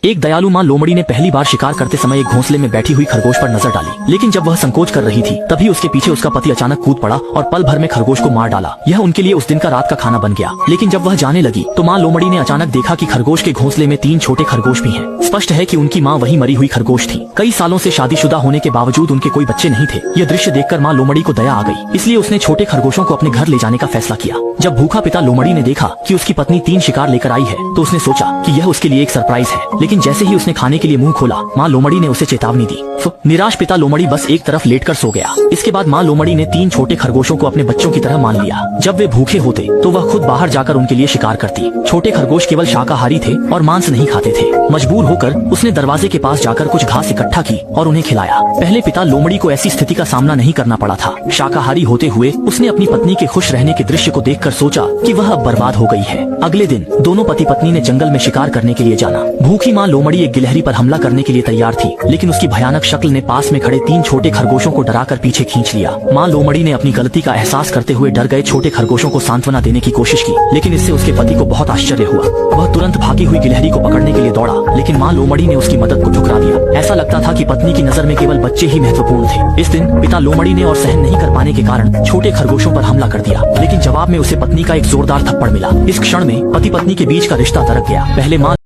एक दयालु माँ लोमड़ी ने पहली बार शिकार करते समय एक घोंसले में बैठी हुई खरगोश पर नजर डाली, लेकिन जब वह संकोच कर रही थी तभी उसके पीछे उसका पति अचानक कूद पड़ा और पल भर में खरगोश को मार डाला। यह उनके लिए उस दिन का रात का खाना बन गया। लेकिन जब वह जाने लगी तो माँ लोमड़ी ने अचानक देखा कि खरगोश के घोंसले में 3 छोटे खरगोश भी हैं। स्पष्ट है कि उनकी माँ वही मरी हुई खरगोश थी। कई सालों से शादीशुदा होने के बावजूद उनके कोई बच्चे नहीं थे। यह दृश्य देखकर माँ लोमड़ी को दया आ गई, इसलिए उसने छोटे खरगोशों को अपने घर ले जाने का फैसला किया। जब भूखा पिता लोमड़ी ने देखा कि उसकी पत्नी 3 शिकार लेकर आई है तो उसने सोचा कि यह उसके लिए एक सरप्राइज है। लेकिन जैसे ही उसने खाने के लिए मुंह खोला, माँ लोमड़ी ने उसे चेतावनी दी। निराश पिता लोमड़ी बस एक तरफ लेटकर सो गया। इसके बाद माँ लोमड़ी ने 3 छोटे खरगोशों को अपने बच्चों की तरह मान लिया। जब वे भूखे होते तो वह खुद बाहर जाकर उनके लिए शिकार करती। छोटे खरगोश केवल शाकाहारी थे और मांस नहीं खाते थे। मजबूर होकर उसने दरवाजे के पास जाकर कुछ घास इकट्ठा की और उन्हें खिलाया। पहले पिता लोमड़ी को ऐसी स्थिति का सामना नहीं करना पड़ा था। शाकाहारी होते हुए उसने अपनी पत्नी के खुश रहने के दृश्य को देखकर सोचा कि वह अब बर्बाद हो गई है। अगले दिन दोनों पति पत्नी ने जंगल में शिकार करने के लिए जाना। भूखी माँ लोमड़ी एक गिलहरी पर हमला करने के लिए तैयार थी, लेकिन उसकी भयानक शक्ल ने पास में खड़े 3 छोटे खरगोशों को डराकर पीछे खींच लिया। माँ लोमड़ी ने अपनी गलती का एहसास करते हुए डर गए छोटे खरगोशों को सांत्वना देने की कोशिश की, लेकिन इससे उसके पति को बहुत आश्चर्य हुआ। वह तुरंत भागी हुई गिलहरी को पकड़ने के लिए दौड़ा, लेकिन माँ लोमड़ी ने उसकी मदद को ठुकरा दिया। ऐसा लगता था कि पत्नी की नजर में केवल बच्चे ही महत्वपूर्ण थे। इस दिन पिता लोमड़ी ने और सहन नहीं कर पाने के कारण छोटे खरगोशों पर हमला कर दिया, लेकिन जवाब में उसे पत्नी का एक जोरदार थप्पड़ मिला। इस क्षण में पति पत्नी के बीच का रिश्ता दरक गया। पहले माँ